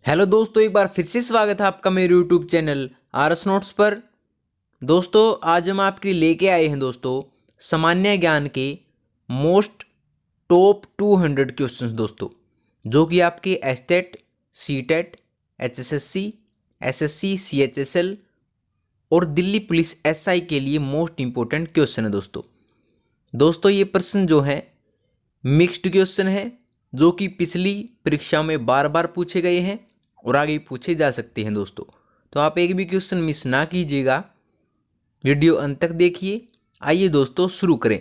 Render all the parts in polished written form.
Hello दोस्तों, एक बार फिर से स्वागत है आपका मेरे यूट्यूब चैनल आरएस नोट्स पर। दोस्तों, आज हम आपके लिए लेके आए हैं दोस्तों सामान्य ज्ञान के मोस्ट टॉप 200 क्वेश्चंस दोस्तों, जो कि आपके estate, CTET, HSSC, SSC, CHSL और दिल्ली पुलिस एसआई के लिए मोस्ट इंपॉर्टेंट क्वेश्चन है दोस्तों। दोस्तों, ये प्रश्न जो है मिक्स्ड क्वेश्चन है, जो कि पिछली परीक्षा में बार बार पूछे गए हैं और आगे पूछे जा सकते हैं दोस्तों। तो आप एक भी क्वेश्चन मिस ना कीजिएगा, वीडियो अंत तक देखिए। आइए दोस्तों शुरू करें।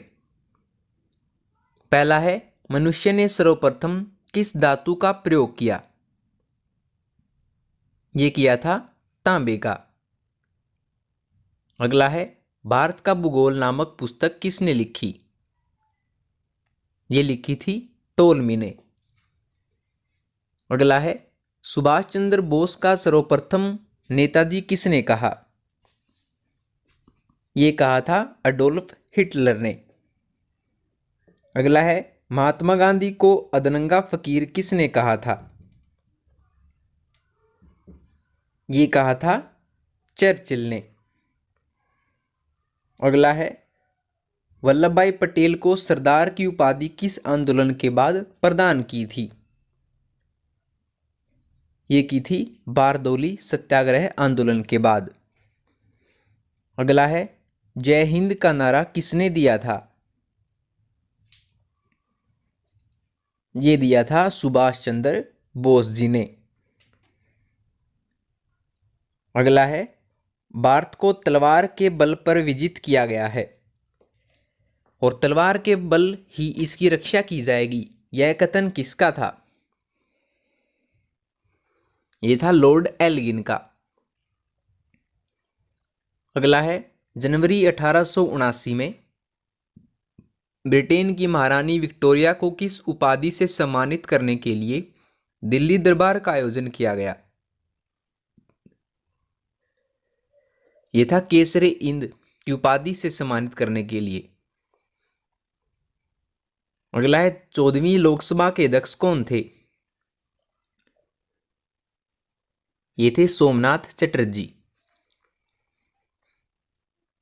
पहला है, मनुष्य ने सर्वप्रथम किस धातु का प्रयोग किया? ये किया था तांबे का। अगला है, भारत का भूगोल नामक पुस्तक किसने लिखी? ये लिखी थी टोलमी ने। अगला है, सुभाष चंद्र बोस का सर्वप्रथम नेताजी किसने कहा? ये कहा था अडोल्फ हिटलर ने। अगला है, महात्मा गांधी को अधनंगा फकीर किसने कहा था? ये कहा था चर्चिल ने। अगला है, वल्लभ भाई पटेल को सरदार की उपाधि किस आंदोलन के बाद प्रदान की थी? ये की थी बारदौली सत्याग्रह आंदोलन के बाद। अगला है, जय हिंद का नारा किसने दिया था? ये दिया था सुभाष चंद्र बोस जी ने। अगला है, भारत को तलवार के बल पर विजित किया गया है और तलवार के बल ही इसकी रक्षा की जाएगी, यह कथन किसका था? यह था लॉर्ड एल्गिन का। अगला है, जनवरी 1879 में ब्रिटेन की महारानी विक्टोरिया को किस उपाधि से सम्मानित करने के लिए दिल्ली दरबार का आयोजन किया गया? यह था केसरे इंद की उपाधि से सम्मानित करने के लिए। अगला है, 14वीं लोकसभा के अध्यक्ष कौन थे? ये थे सोमनाथ चटर्जी।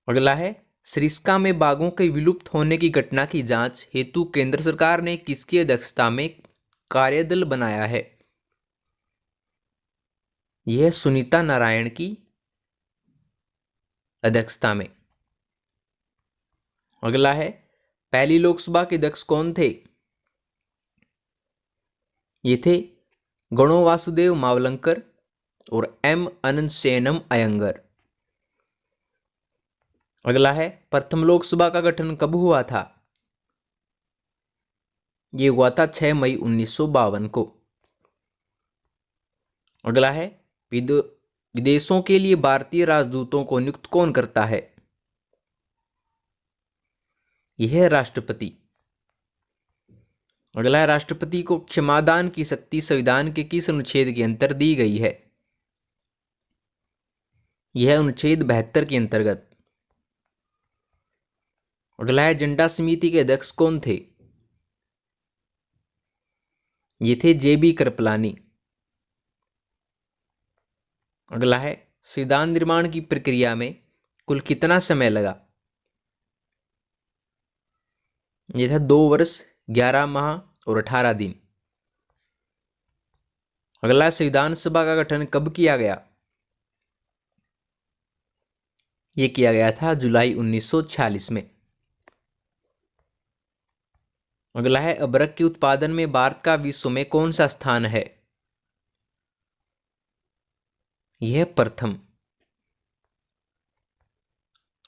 अगला है, सरिस्का में बाघों के विलुप्त होने की घटना की जांच हेतु केंद्र सरकार ने किसकी अध्यक्षता में कार्यदल बनाया है? यह सुनीता नारायण की अध्यक्षता में। अगला है, पहली लोकसभा के अध्यक्ष कौन थे? ये थे गणो वासुदेव मावलंकर और एम अनंतशेनम अयंगर। अगला है, प्रथम लोकसभा का गठन कब हुआ था? ये हुआ था 6 मई 1952 को। अगला है, विदेशों के लिए भारतीय राजदूतों को नियुक्त कौन करता है? यह है राष्ट्रपति। अगला है, राष्ट्रपति को क्षमादान की शक्ति संविधान के किस अनुच्छेद के अंतर दी गई है? यह अनुच्छेद 72 के अंतर्गत। अगला है, झंडा समिति के अध्यक्ष कौन थे? ये थे जेबी कृपलानी। अगला है, संविधान निर्माण की प्रक्रिया में कुल कितना समय लगा? यह था 2 वर्ष 11 माह और 18 दिन। अगला, संविधान सभा का गठन कब किया गया? यह किया गया था जुलाई 1946 में। अगला है, अबरक के उत्पादन में भारत का विश्व में कौन सा स्थान है? यह प्रथम।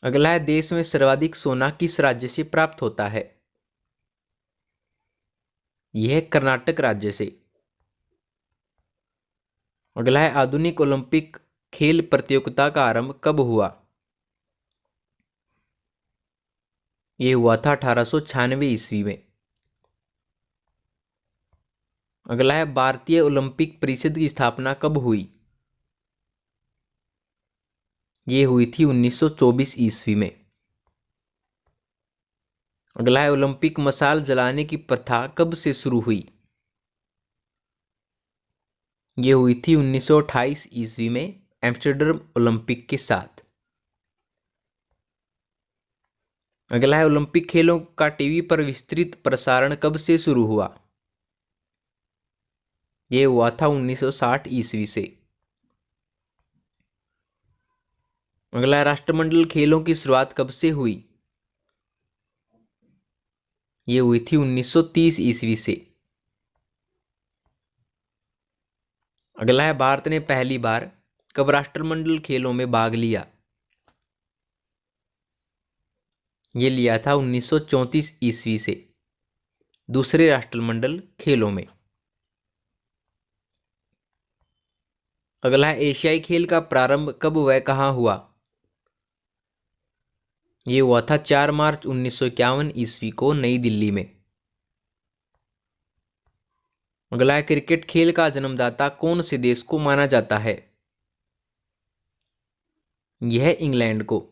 अगला है, देश में सर्वाधिक सोना किस राज्य से प्राप्त होता है? यह कर्नाटक राज्य से। अगला है, आधुनिक ओलंपिक खेल प्रतियोगिता का आरंभ कब हुआ? यह हुआ था 1896 ईस्वी में। अगला है, भारतीय ओलंपिक परिषद की स्थापना कब हुई? यह हुई थी 1924 ईस्वी में। अगला है, ओलंपिक मशाल जलाने की प्रथा कब से शुरू हुई? ये हुई थी 1928 ईस्वी में एम्स्टर्डम ओलंपिक के साथ। अगला है, ओलंपिक खेलों का टीवी पर विस्तृत प्रसारण कब से शुरू हुआ? ये हुआ था 1960 ईस्वी से। अगला है, राष्ट्रमंडल खेलों की शुरुआत कब से हुई? ये हुई थी 1930 ईस्वी से। अगला है, भारत ने पहली बार कब राष्ट्रमंडल खेलों में भाग लिया? ये लिया था 1934 ईस्वी से, दूसरे राष्ट्रमंडल खेलों में। अगला है, एशियाई खेल का प्रारंभ कब व कहाँ हुआ? ये हुआ था 4 मार्च 1951 ईस्वी को नई दिल्ली में। अगला है, क्रिकेट खेल का जन्मदाता कौन से देश को माना जाता है? यह इंग्लैंड को।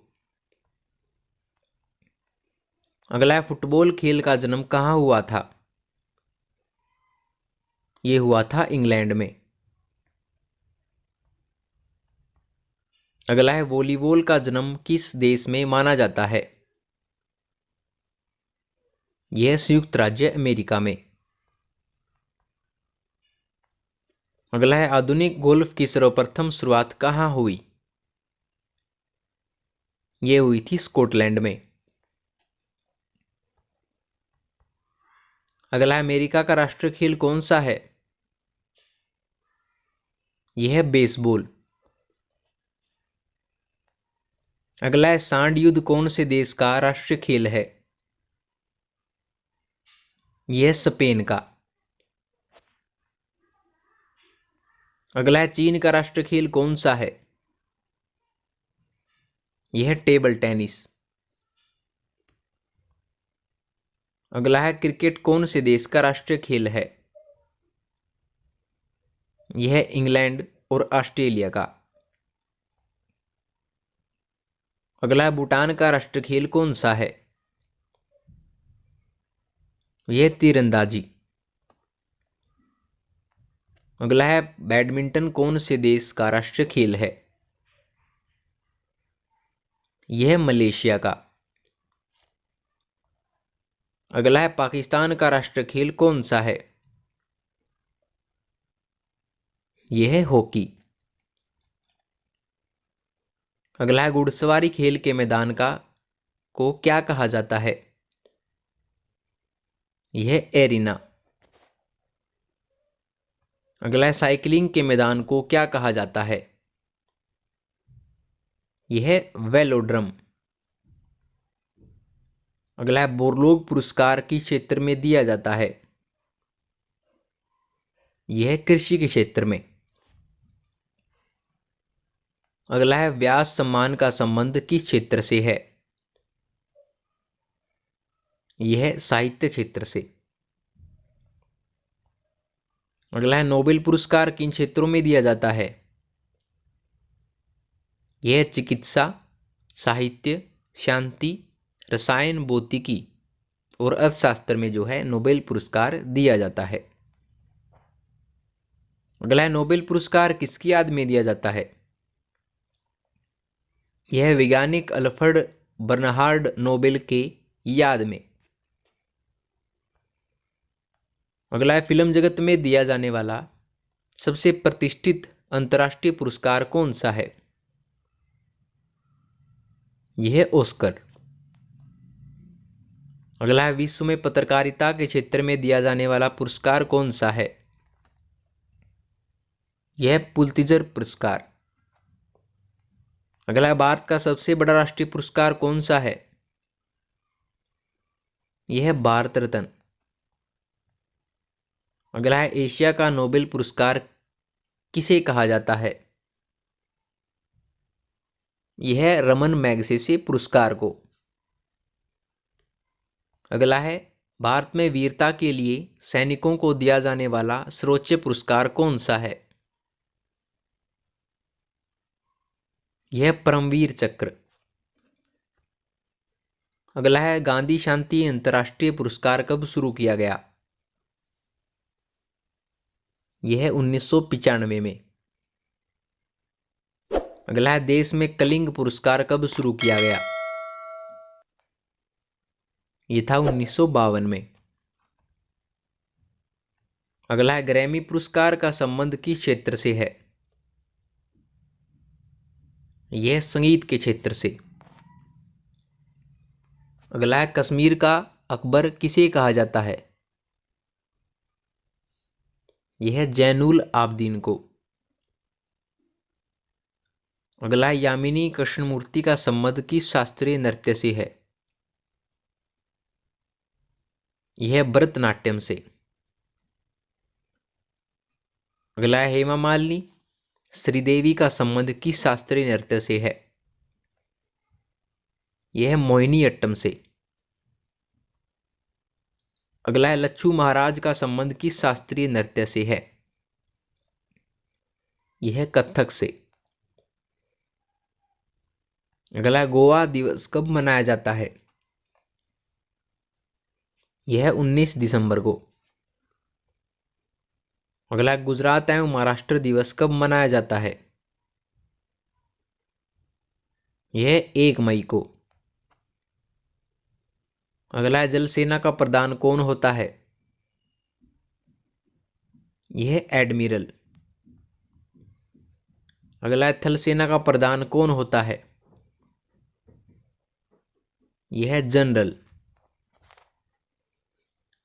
अगला है, फुटबॉल खेल का जन्म कहाँ हुआ था? ये हुआ था इंग्लैंड में। अगला है, वॉलीबॉल का जन्म किस देश में माना जाता है? यह संयुक्त राज्य अमेरिका में। अगला है, आधुनिक गोल्फ की सर्वप्रथम शुरुआत कहाँ हुई? यह हुई थी स्कॉटलैंड में। अगला है, अमेरिका का राष्ट्रीय खेल कौन सा है? यह है बेसबॉल। अगला है, सांड युद्ध कौन से देश का राष्ट्रीय खेल है? यह स्पेन का। अगला है, चीन का राष्ट्रीय खेल कौन सा है? यह है टेबल टेनिस। अगला है, क्रिकेट कौन से देश का राष्ट्रीय खेल है? यह है इंग्लैंड और ऑस्ट्रेलिया का। अगला है, भूटान का राष्ट्रीय खेल कौन सा है? यह तीरंदाजी। अगला है, बैडमिंटन कौन से देश का राष्ट्रीय खेल है? यह मलेशिया का। अगला है, पाकिस्तान का राष्ट्रीय खेल कौन सा है? यह है हॉकी। अगला है, घुड़सवारी खेल के मैदान का को क्या कहा जाता है? यह एरिना। अगला है, साइकिलिंग के मैदान को क्या कहा जाता है? यह है वेलोड्रम। अगला है, बोरलोग पुरस्कार किस क्षेत्र में दिया जाता है? यह है कृषि के क्षेत्र में। अगला है, व्यास सम्मान का संबंध किस क्षेत्र से है? यह है साहित्य क्षेत्र से। अगला है, नोबेल पुरस्कार किन क्षेत्रों में दिया जाता है? यह है चिकित्सा, साहित्य, शांति, रसायन, भौतिकी और अर्थशास्त्र में जो है नोबेल पुरस्कार दिया जाता है। अगला है, नोबेल पुरस्कार किसकी याद में दिया जाता है? यह वैज्ञानिक अल्फ्रेड बर्नहार्ड नोबेल के याद में। अगला है, फिल्म जगत में दिया जाने वाला सबसे प्रतिष्ठित अंतर्राष्ट्रीय पुरस्कार कौन सा है? यह है ऑस्कर। अगला है, विश्व में पत्रकारिता के क्षेत्र में दिया जाने वाला पुरस्कार कौन सा है? यह है पुलित्जर पुरस्कार। अगला है, भारत का सबसे बड़ा राष्ट्रीय पुरस्कार कौन सा है? यह है भारत रत्न। अगला है, एशिया का नोबेल पुरस्कार किसे कहा जाता है? यह है रमन मैगसेसे पुरस्कार को। अगला है, भारत में वीरता के लिए सैनिकों को दिया जाने वाला सर्वोच्च पुरस्कार कौन सा है? यह परमवीर चक्र। अगला है, गांधी शांति अंतर्राष्ट्रीय पुरस्कार कब शुरू किया गया? यह 1995 में। अगला है, देश में कलिंग पुरस्कार कब शुरू किया गया? यह था 1952 में। अगला है, ग्रैमी पुरस्कार का संबंध किस क्षेत्र से है? यह संगीत के क्षेत्र से। अगला है, कश्मीर का अकबर किसे कहा जाता है? यह जैनुल आबदीन को। अगला है, यामिनी कृष्णमूर्ति का संबंध किस शास्त्रीय नृत्य से है? यह भरतनाट्यम से। अगला है, हेमा मालिनी श्रीदेवी का संबंध किस शास्त्रीय नृत्य से है? यह मोहिनीअट्टम से। अगला है, लच्छू महाराज का संबंध किस शास्त्रीय नृत्य से है? यह कथक से। अगला है, गोवा दिवस कब मनाया जाता है? यह 19 दिसंबर को। अगला है, गुजरात एवं महाराष्ट्र दिवस कब मनाया जाता है? यह 1 मई को। अगला है, जल सेना का प्रधान कौन होता है? यह एडमिरल। अगला है, थल सेना का प्रधान कौन होता है? यह जनरल।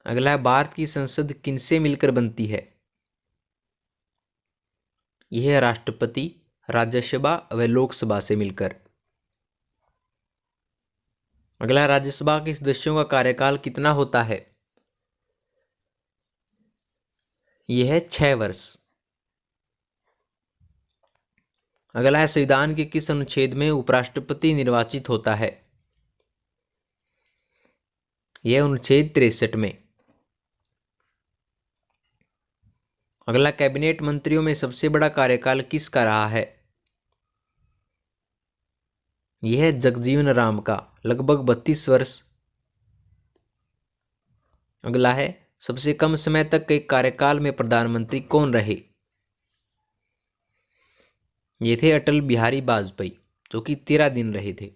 अगला है, भारत की संसद किनसे मिलकर बनती है? यह राष्ट्रपति, राज्यसभा व लोकसभा से मिलकर। अगला, राज्यसभा के सदस्यों का कार्यकाल कितना होता है? यह 6 वर्ष। अगला है, संविधान के किस अनुच्छेद में उपराष्ट्रपति निर्वाचित होता है? यह अनुच्छेद 63 में। अगला, कैबिनेट मंत्रियों में सबसे बड़ा कार्यकाल किसका रहा है? यह जगजीवन राम का, लगभग 32 वर्ष। अगला है, सबसे कम समय तक के कार्यकाल में प्रधानमंत्री कौन रहे? ये थे अटल बिहारी वाजपेयी, जो कि 13 दिन रहे थे।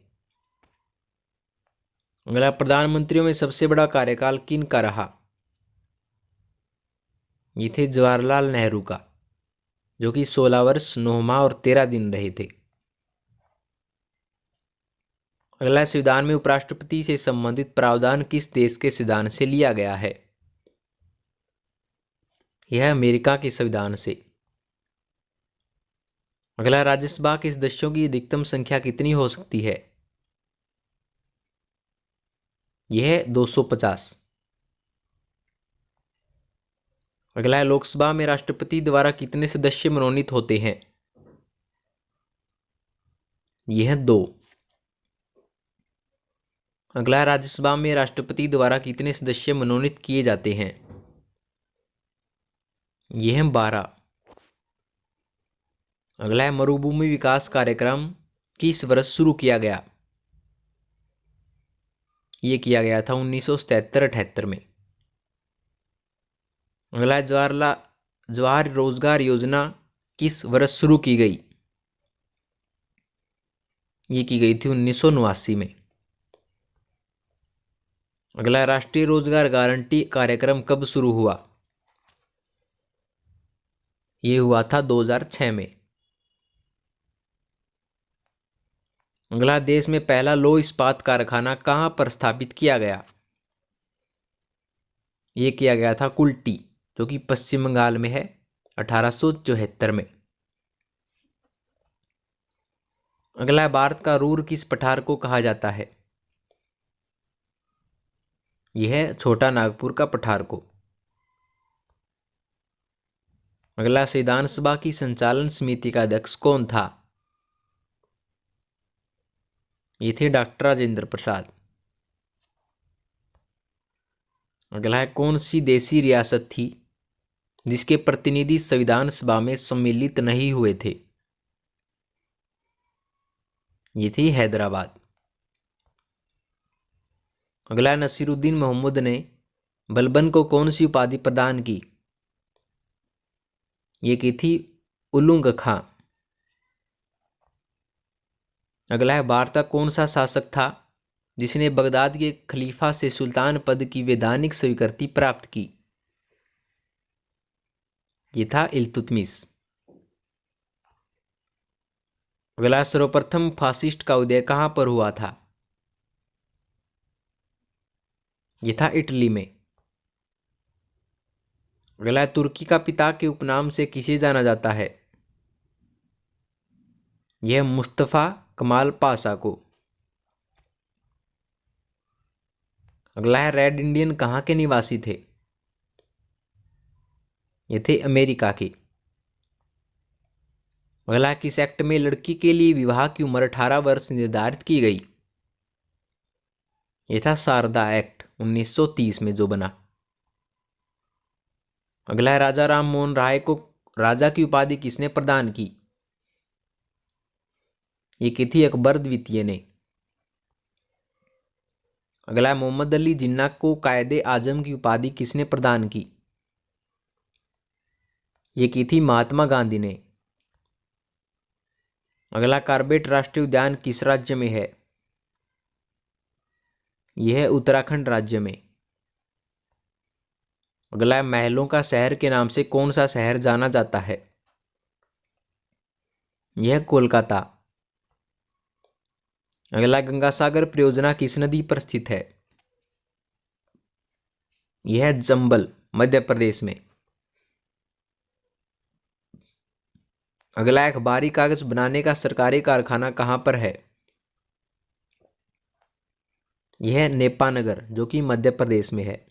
अगला, प्रधानमंत्रियों में सबसे बड़ा कार्यकाल किन का रहा? ये थे जवाहरलाल नेहरू का, जो कि 16 वर्ष 9 माह और 13 दिन रहे थे। अगला, संविधान में उपराष्ट्रपति से संबंधित प्रावधान किस देश के संविधान से लिया गया है? यह अमेरिका के संविधान से। अगला, राज्यसभा के सदस्यों की अधिकतम संख्या कितनी हो सकती है? यह 250। अगला, लोकसभा में राष्ट्रपति द्वारा कितने सदस्य मनोनीत होते हैं? यह 2। अगला, राज्यसभा में राष्ट्रपति द्वारा कितने सदस्य मनोनीत किए जाते हैं? यह 12। अगला है, मरुभूमि विकास कार्यक्रम किस वर्ष शुरू किया गया? यह किया गया था 1977-78 में। अगला, जवाहर रोजगार योजना किस वर्ष शुरू की गई? ये की गई थी 1989 में। अगला, राष्ट्रीय रोजगार गारंटी कार्यक्रम कब शुरू हुआ? ये हुआ था 2006 में। अगला, देश में पहला लौह इस्पात कारखाना कहाँ पर स्थापित किया गया? ये किया गया था कुल्टी, जो कि पश्चिम बंगाल में है, 1874 में। अगला, भारत का रूर किस पठार को कहा जाता है? यह छोटा नागपुर का पठार को। अगला, संविधान सभा की संचालन समिति का अध्यक्ष कौन था? ये थे डॉक्टर राजेंद्र प्रसाद। अगला है, कौन सी देशी रियासत थी जिसके प्रतिनिधि संविधान सभा में सम्मिलित नहीं हुए थे? ये थी हैदराबाद। अगला, नसीरुद्दीन मोहम्मद ने बलबन को कौन सी उपाधि प्रदान की? ये की थी उलुंग खां। अगला है, भारत का कौन सा शासक था जिसने बगदाद के खलीफा से सुल्तान पद की वैधानिक स्वीकृति प्राप्त की? ये था इल्तुतमिश। अगला, सर्वप्रथम फासिस्ट का उदय कहां पर हुआ था? ये था इटली में। अगला, तुर्की का पिता के उपनाम से किसे जाना जाता है? यह मुस्तफा कमाल पाशा को। अगला है, रेड इंडियन कहाँ के निवासी थे? ये थे अमेरिका के। अगला, किस एक्ट में लड़की के लिए विवाह की उम्र 18 वर्ष निर्धारित की गई? ये था शारदा एक्ट 1930 में जो बना। अगला है, राजा राम मोहन राय को राजा की उपाधि किसने प्रदान की? ये की थी अकबर द्वितीय ने। अगला है, मोहम्मद अली जिन्ना को कायदे आजम की उपाधि किसने प्रदान की? ये की थी महात्मा गांधी ने। अगला, कार्बेट राष्ट्रीय उद्यान किस राज्य में है? यह है उत्तराखंड राज्य में। अगला है, महलों का शहर के नाम से कौन सा शहर जाना जाता है? यह कोलकाता। अगला, गंगा सागर परियोजना किस नदी पर स्थित है? यह है चंबल मध्य प्रदेश में। अगला, अखबारी कागज बनाने का सरकारी कारखाना कहां पर है? यह है नेपानगर जो कि मध्य प्रदेश में है।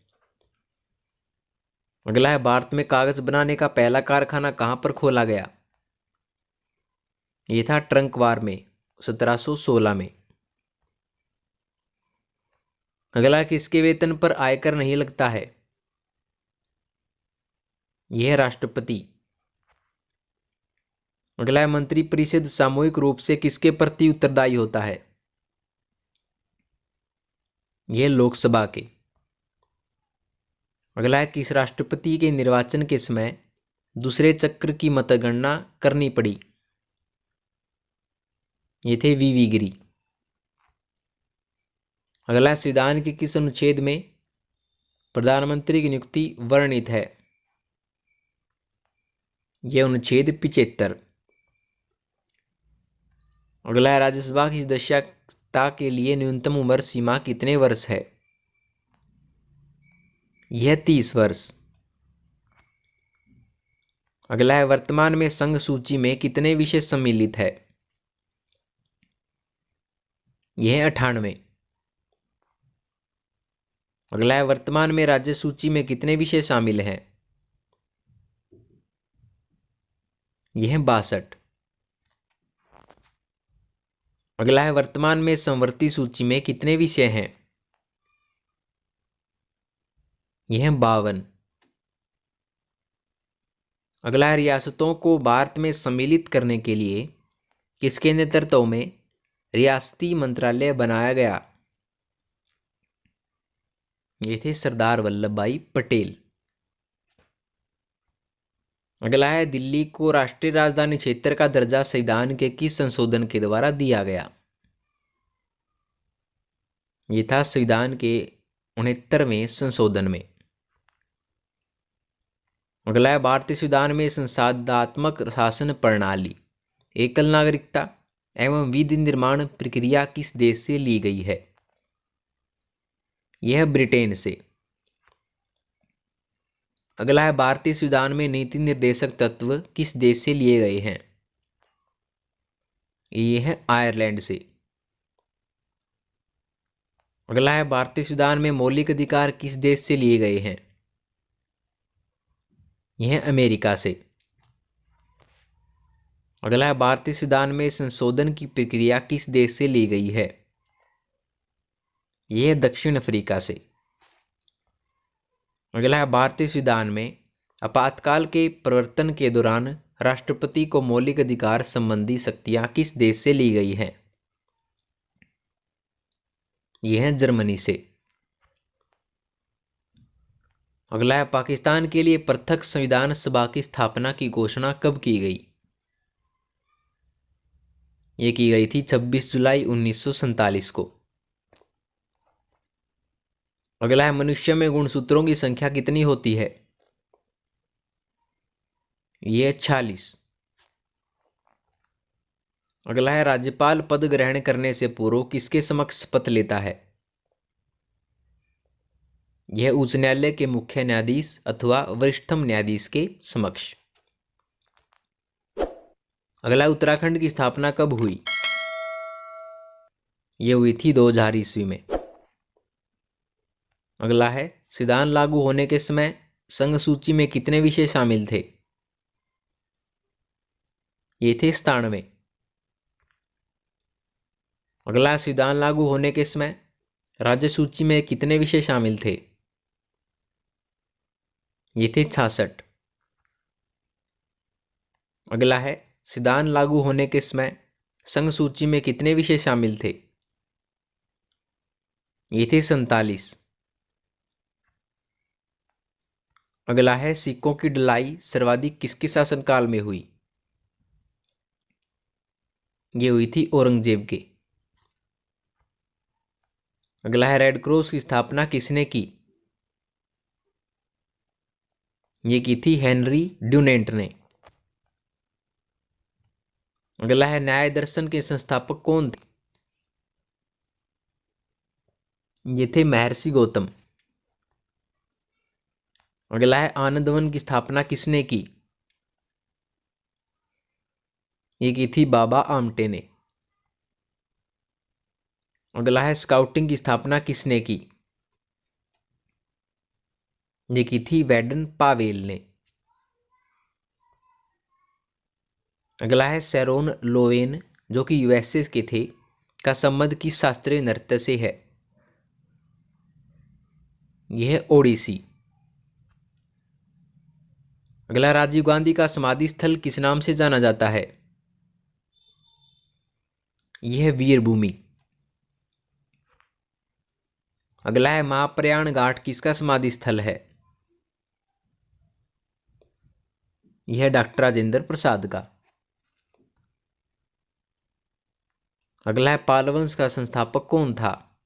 अगला है, भारत में कागज बनाने का पहला कारखाना कहां पर खोला गया? यह था ट्रंकवार में 1716 में। अगला, किसके वेतन पर आयकर नहीं लगता है? यह है राष्ट्रपति। अगला है, मंत्रिपरिषद सामूहिक रूप से किसके प्रति उत्तरदायी होता है? यह लोकसभा के। अगला है, किस राष्ट्रपति के निर्वाचन के समय दूसरे चक्र की मतगणना करनी पड़ी? ये थे वीवी गिरी। अगला है, संविधान के किस अनुच्छेद में प्रधानमंत्री की नियुक्ति वर्णित है? यह अनुच्छेद 75। अगला है, राज्यसभा की सदस्यता के लिए न्यूनतम उम्र सीमा कितने वर्ष है? यह 30 वर्ष। अगला है, वर्तमान में संघ सूची में कितने विषय सम्मिलित है? यह 98। अगला है, वर्तमान में राज्य सूची में कितने विषय शामिल हैं? यह 62। अगला है, वर्तमान में समवर्ती सूची में कितने विषय हैं? यह 52। अगला है, रियासतों को भारत में सम्मिलित करने के लिए किसके नेतृत्व में रियासती मंत्रालय बनाया गया? ये थे सरदार वल्लभ भाई पटेल। अगला है, दिल्ली को राष्ट्रीय राजधानी क्षेत्र का दर्जा संविधान के किस संशोधन के द्वारा दिया गया? ये था संविधान के 69वें संशोधन में। अगला है, भारतीय संविधान में संसदात्मक शासन प्रणाली, एकल नागरिकता एवं विधि निर्माण प्रक्रिया किस देश से ली गई है? यह ब्रिटेन से। अगला है, भारतीय संविधान में नीति निर्देशक तत्व किस देश से लिए गए हैं? यह है आयरलैंड से। अगला है, भारतीय संविधान में मौलिक अधिकार किस देश से लिए गए हैं? यह अमेरिका से। अगला है, भारतीय संविधान में संशोधन की प्रक्रिया किस देश से ली गई है? यह दक्षिण अफ्रीका से। अगला है, भारतीय संविधान में आपातकाल के प्रवर्तन के दौरान राष्ट्रपति को मौलिक अधिकार संबंधी शक्तियां किस देश से ली गई हैं? यह है जर्मनी से। अगला है पाकिस्तान के लिए पृथक संविधान सभा की स्थापना की घोषणा कब की गई? ये की गई थी 26 जुलाई 1947 को। अगला है मनुष्य में गुणसूत्रों की संख्या कितनी होती है? ये 46। अगला है राज्यपाल पद ग्रहण करने से पूर्व किसके समक्ष शपथ लेता है? यह उच्च न्यायालय के मुख्य न्यायाधीश अथवा वरिष्ठतम न्यायाधीश के समक्ष। अगला उत्तराखंड की स्थापना कब हुई? यह हुई थी 2000 ईस्वी में। अगला है संविधान लागू होने के समय संघ सूची में कितने विषय शामिल थे? ये थे 97। अगला संविधान लागू होने के समय राज्य सूची में कितने विषय शामिल थे? ये थे 66। अगला है संविधान लागू होने के समय संघ सूची में कितने विषय शामिल थे? ये थे 47। अगला है सिक्कों की ढलाई सर्वाधिक किसके शासनकाल में हुई? ये हुई थी औरंगजेब के। अगला है रेड क्रॉस की स्थापना किसने की? ये की थी हेनरी ड्यूनेंट ने। अगला है न्याय दर्शन के संस्थापक कौन थे? ये थे महर्षि गौतम। अगला है आनंदवन की स्थापना किसने की? ये की थी बाबा आमटे ने। अगला है स्काउटिंग की स्थापना किसने की? ये की थी वेडन पावेल ने। अगला है शेरोन लोवेन जो कि यूएसए के थे का संबंध किस शास्त्रीय नृत्य से है? यह है ओडिसी। अगला राजीव गांधी का समाधि स्थल किस नाम से जाना जाता है? यह है वीर भूमि। अगला है महाप्रयाण घाट किसका समाधि स्थल है? यह है डॉक्टर राजेंद्र प्रसाद का। अगला है पाल वंश का संस्थापक कौन था?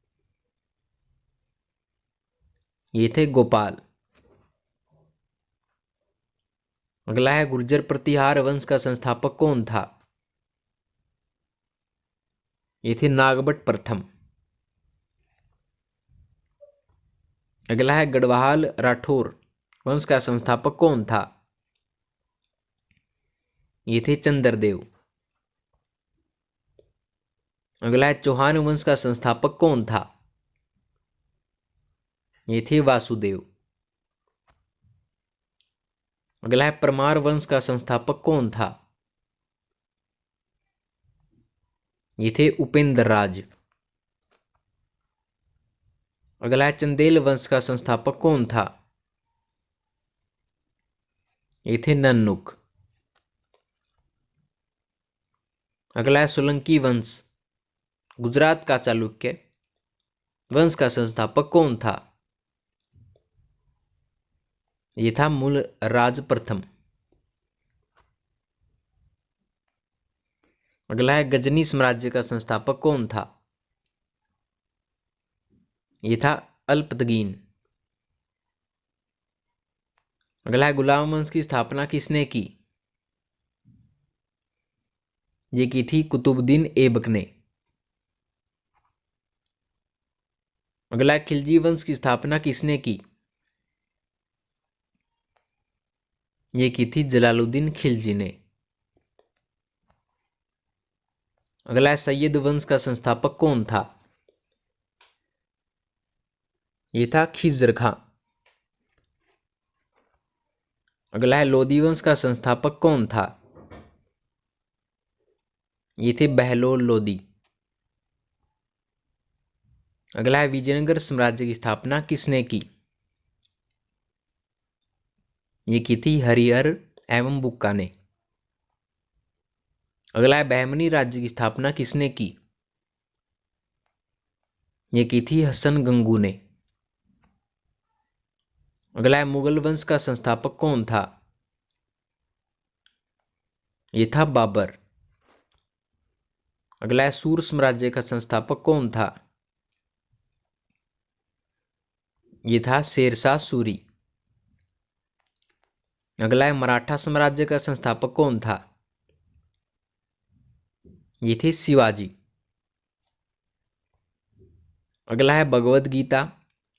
ये थे गोपाल। अगला है गुर्जर प्रतिहार वंश का संस्थापक कौन था? ये थे नागभट्ट प्रथम। अगला है गढ़वाल राठौर वंश का संस्थापक कौन था? ये थे चंद्रदेव। अगला है चौहान वंश का संस्थापक कौन था? ये थे वासुदेव। अगला है परमार वंश का संस्थापक कौन था? ये थे उपेंद्र राज। अगला है चंदेल वंश का संस्थापक कौन था? ये थे नन्नुक। अगला है सोलंकी वंश गुजरात का चालुक्य वंश का संस्थापक कौन था? ये था मूल राज प्रथम। अगला है गजनी साम्राज्य का संस्थापक कौन था? ये था अल्पतगीन। अगला है गुलाम वंश की स्थापना किसने की? ये की थी कुतुबुद्दीन ऐबक ने। अगला है खिलजी वंश की स्थापना किसने की? ये की थी जलालुद्दीन खिलजी ने। अगला है सैयद वंश का संस्थापक कौन था? ये था खिज्र खां। अगला है लोदी वंश का संस्थापक कौन था? ये थे बहलोल लोदी। अगला है विजयनगर साम्राज्य की स्थापना किसने की? ये की थी हरिहर एवं बुक्का ने। अगला है बहमनी राज्य की स्थापना किसने की? ये की थी हसन गंगू ने। अगला है मुगल वंश का संस्थापक कौन था? ये था बाबर। अगला है सूर साम्राज्य का संस्थापक कौन था? ये था शेरशाह सूरी। अगला है मराठा साम्राज्य का संस्थापक कौन था? ये थे शिवाजी। अगला है भगवद गीता,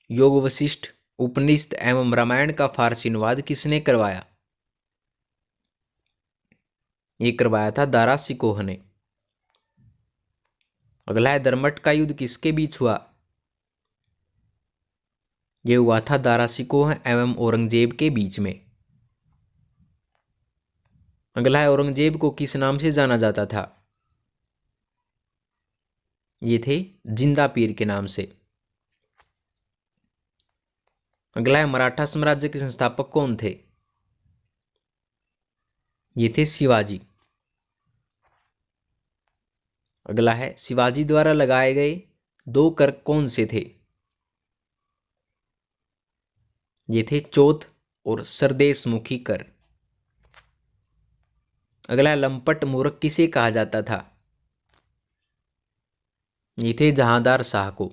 योग वशिष्ठ, उपनिषद एवं रामायण का फारसी अनुवाद किसने करवाया? ये करवाया था दारा शिकोह ने। अगला है दरमट का युद्ध किसके बीच हुआ? ये हुआ था दारा शिकोह एवं औरंगजेब के बीच में। अगला है औरंगजेब को किस नाम से जाना जाता था? ये थे जिंदा पीर के नाम से। अगला है मराठा साम्राज्य के संस्थापक कौन थे? ये थे शिवाजी। अगला है शिवाजी द्वारा लगाए गए 2 कर कौन से थे? ये थे चौथ और सरदेशमुखी कर। अगला है लंपट मूर्ख किसे कहा जाता था? ये थे जहांदार शाह को।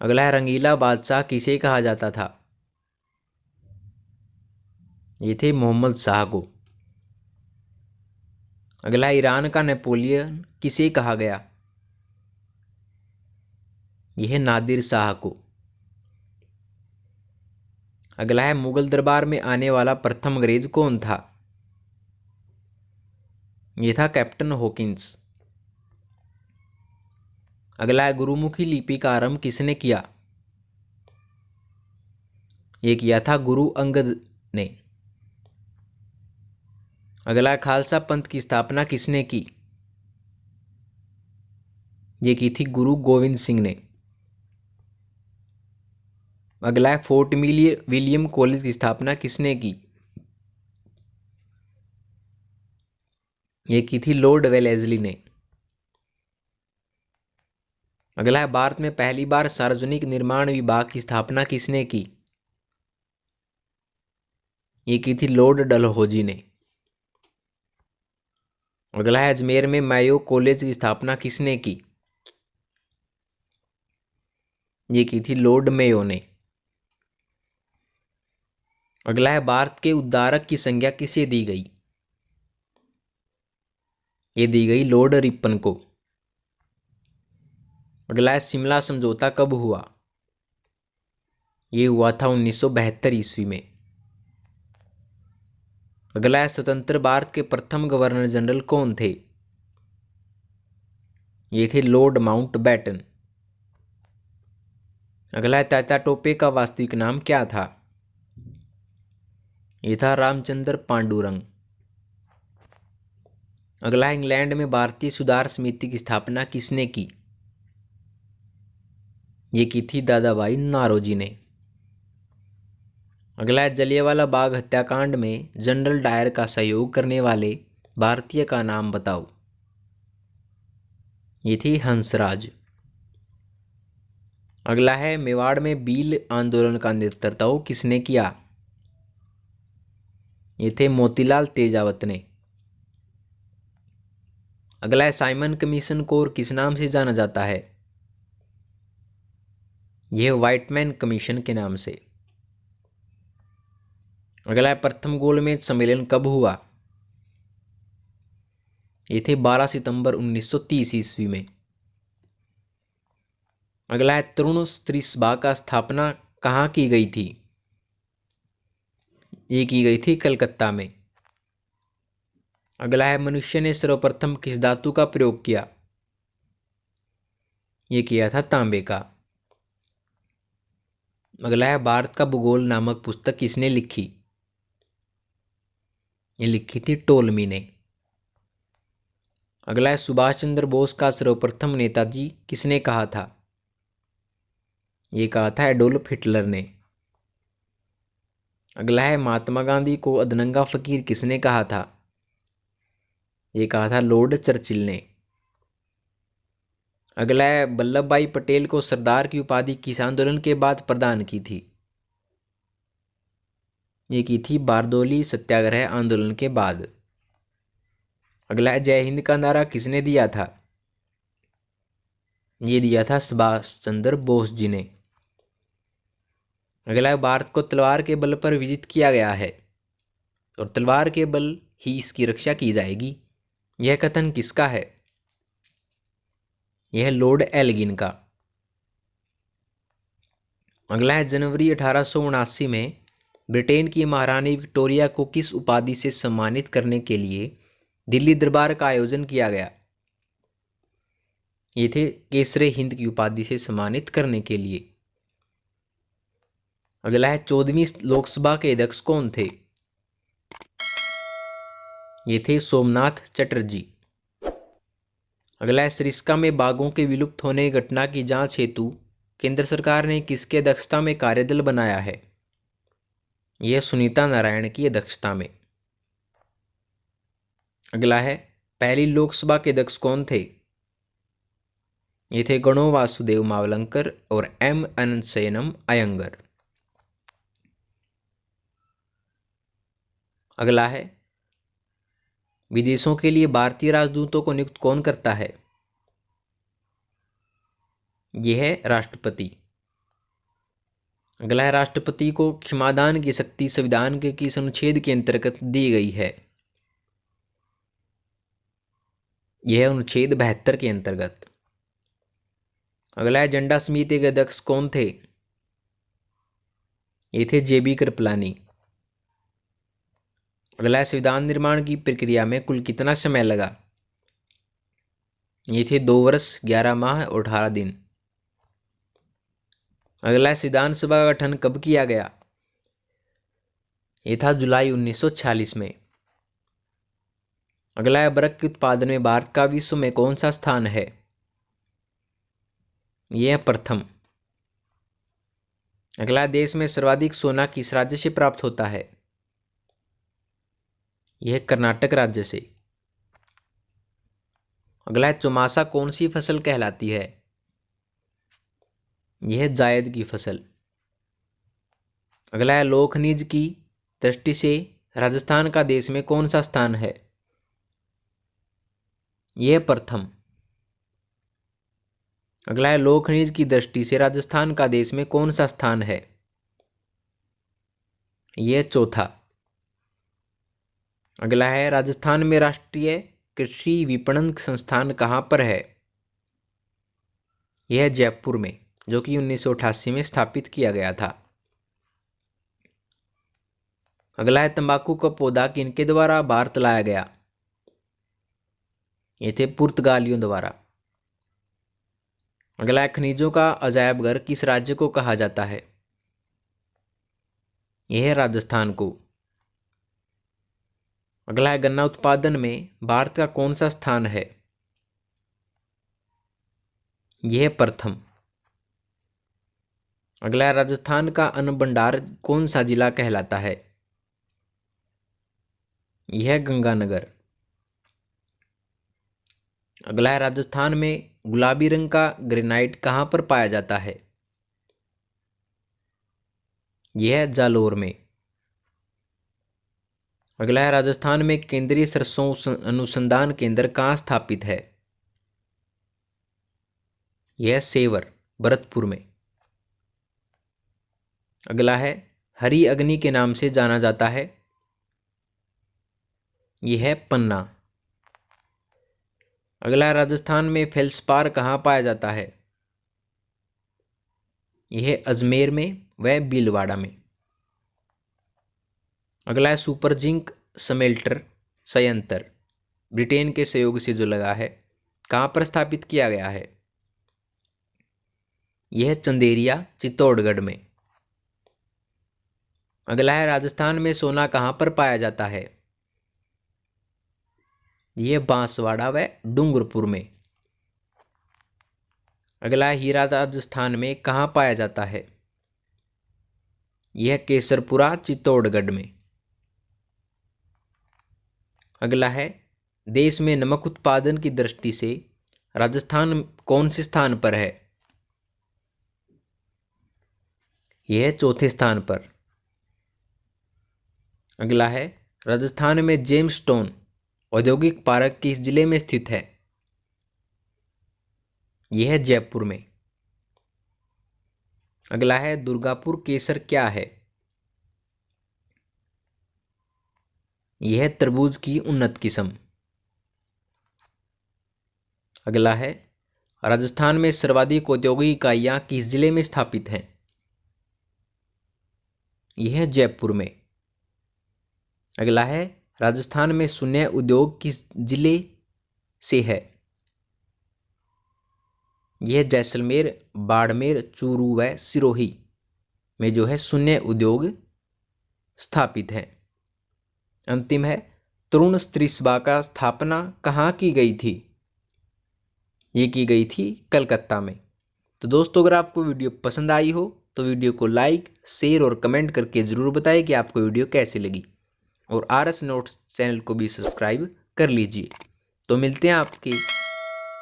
अगला है रंगीला बादशाह किसे कहा जाता था? ये थे मोहम्मद शाह को। अगला है ईरान का नेपोलियन किसे कहा गया? यह है नादिर शाह को। अगला है मुगल दरबार में आने वाला प्रथम अंग्रेज कौन था? यह था कैप्टन हॉकिंस। अगला है गुरुमुखी लिपि का आरंभ किसने किया? ये किया था गुरु अंगद ने। अगला है खालसा पंथ की स्थापना किसने की? ये की थी गुरु गोविंद सिंह ने। अगला है फोर्ट विलियम कॉलेज की स्थापना किसने की? ये की थी लॉर्ड वेलेस्ली ने। अगला है भारत में पहली बार सार्वजनिक निर्माण विभाग की स्थापना किसने की? ये की थी लॉर्ड डलहौजी ने। अगला है अजमेर में मायो कॉलेज की स्थापना किसने की? ये की थी लॉर्ड मेयो ने। अगला है भारत के उद्धारक की संज्ञा किसे दी गई? ये दी गई लॉर्ड रिपन को। अगला है शिमला समझौता कब हुआ? ये हुआ था 1972 ईस्वी में। अगला है स्वतंत्र भारत के प्रथम गवर्नर जनरल कौन थे? ये थे लॉर्ड माउंटबेटन। अगला है तात्या टोपे का वास्तविक नाम क्या था? ये था रामचंद्र पांडुरंग। अगला है इंग्लैंड में भारतीय सुधार समिति की स्थापना किसने की? ये की थी दादा भाई नारोजी ने। अगला है जलियांवाला बाग हत्याकांड में जनरल डायर का सहयोग करने वाले भारतीय का नाम बताओ। ये थी हंसराज। अगला है मेवाड़ में भील आंदोलन का नेतृत्व किसने किया? ये थे मोतीलाल तेजावत ने। अगला है साइमन कमीशन को किस नाम से जाना जाता है? यह व्हाइटमैन कमीशन के नाम से। अगला है प्रथम गोलमेज सम्मेलन कब हुआ? ये थे 12 सितंबर 1930 ईस्वी में। अगला है तरुण स्त्री सभा का स्थापना कहाँ की गई थी? ये की गई थी कलकत्ता में। अगला है मनुष्य ने सर्वप्रथम किस धातु का प्रयोग किया? ये किया था तांबे का। अगला है भारत का भूगोल नामक पुस्तक किसने लिखी? ये लिखी थी टोलमी ने। अगला है सुभाष चंद्र बोस का सर्वप्रथम नेताजी किसने कहा था? ये कहा था एडोल्फ हिटलर ने। अगला है महात्मा गांधी को अधनंगा फकीर किसने कहा था? ये कहा था लॉर्ड चर्चिल ने। अगला है वल्लभ भाई पटेल को सरदार की उपाधि किस आंदोलन के बाद प्रदान की थी? ये की थी बारदोली सत्याग्रह आंदोलन के बाद। अगला है जय हिंद का नारा किसने दिया था? ये दिया था सुभाष चंद्र बोस जी ने। अगला है भारत को तलवार के बल पर विजित किया गया है और तलवार के बल ही इसकी रक्षा की जाएगी। यह कथन किसका है? यह लॉर्ड एल्गिन का। अगला है जनवरी 1879 में ब्रिटेन की महारानी विक्टोरिया को किस उपाधि से सम्मानित करने के लिए दिल्ली दरबार का आयोजन किया गया? ये थे केसरे हिंद की उपाधि से सम्मानित करने के लिए। अगला है 14वीं लोकसभा के अध्यक्ष कौन थे? ये थे सोमनाथ चटर्जी। अगला है सरिस्का में बाघों के विलुप्त होने की घटना की जांच हेतु केंद्र सरकार ने किसकी अध्यक्षता में कार्यदल बनाया है? यह सुनीता नारायण की अध्यक्षता में। अगला है पहली लोकसभा के अध्यक्ष कौन थे? ये थे गणो वासुदेव मावलंकर और एम अनंतशयनम अयंगर। अगला है विदेशों के लिए भारतीय राजदूतों को नियुक्त कौन करता है? यह है राष्ट्रपति। अगला है राष्ट्रपति को क्षमादान की शक्ति संविधान के किस अनुच्छेद के अंतर्गत दी गई है? यह है अनुच्छेद 72 के अंतर्गत। अगला है झंडा समिति के अध्यक्ष कौन थे? ये थे जेबी कृपलानी। अगला है संविधान निर्माण की प्रक्रिया में कुल कितना समय लगा? ये थे 2 वर्ष 11 माह और 18 दिन। अगला है संविधान सभा का गठन कब किया गया? ये था जुलाई 1946 में। अगला है बरक के उत्पादन में भारत का विश्व में कौन सा स्थान है? यह प्रथम। अगला देश में सर्वाधिक सोना किस राज्य से प्राप्त होता है? यह कर्नाटक राज्य से। अगला है चौमासा कौन सी फसल कहलाती है? यह जायद की फसल। अगला है लोक खनिज की दृष्टि से राजस्थान का देश में कौन सा स्थान है? यह प्रथम। अगला है लोक खनिज की दृष्टि से राजस्थान का देश में कौन सा स्थान है? यह चौथा। अगला है राजस्थान में राष्ट्रीय कृषि विपणन संस्थान कहाँ पर है? यह जयपुर में, जो कि 1988 में स्थापित किया गया था। अगला है तंबाकू का पौधा किनके द्वारा भारत लाया गया? ये थे पुर्तगालियों द्वारा। अगला है खनिजों का अजायब घर किस राज्य को कहा जाता है? यह है राजस्थान को। अगला है गन्ना उत्पादन में भारत का कौन सा स्थान है? यह प्रथम। अगला है राजस्थान का अन्न भंडार कौन सा जिला कहलाता है? यह गंगानगर। अगला है राजस्थान में गुलाबी रंग का ग्रेनाइट कहाँ पर पाया जाता है? यह जालोर में। अगला है राजस्थान में केंद्रीय सरसों अनुसंधान केंद्र कहाँ स्थापित है? यह सेवर भरतपुर में। अगला है हरी अग्नि के नाम से जाना जाता है? यह है पन्ना। अगला है राजस्थान में फेल्सपार कहाँ पाया जाता है? यह अजमेर में व भीलवाड़ा में। अगला है सुपर जिंक स्मेल्टर संयंत्र ब्रिटेन के सहयोग से जो लगा है कहाँ पर स्थापित किया गया है? यह चंदेरिया चित्तौड़गढ़ में। अगला है राजस्थान में सोना कहाँ पर पाया जाता है? यह बांसवाड़ा व डूंगरपुर में। अगला है हीरा राजस्थान में कहाँ पाया जाता है? यह केसरपुरा चित्तौड़गढ़ में। अगला है देश में नमक उत्पादन की दृष्टि से राजस्थान कौन से स्थान पर है? यह है चौथे स्थान पर। अगला है, राजस्थान में जेमस्टोन औद्योगिक पार्क किस जिले में स्थित है? यह है जयपुर में। अगला है, दुर्गापुर केसर क्या है? यह है तरबूज की उन्नत किस्म। अगला है, राजस्थान में सर्वाधिक औद्योगिक इकाइयां किस जिले में स्थापित हैं? यह है जयपुर में। अगला है, राजस्थान में शून्य उद्योग किस जिले से है? यह जैसलमेर, बाड़मेर, चूरू व सिरोही में जो है शून्य उद्योग स्थापित है। अंतिम है, तरुण स्त्री सभा का स्थापना कहाँ की गई थी? ये की गई थी कलकत्ता में। तो दोस्तों, अगर आपको वीडियो पसंद आई हो तो वीडियो को लाइक, शेयर और कमेंट करके ज़रूर बताएं कि आपको वीडियो कैसी लगी, और RS नोट्स चैनल को भी सब्सक्राइब कर लीजिए। तो मिलते हैं आपकी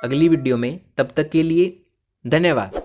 अगली वीडियो में, तब तक के लिए धन्यवाद।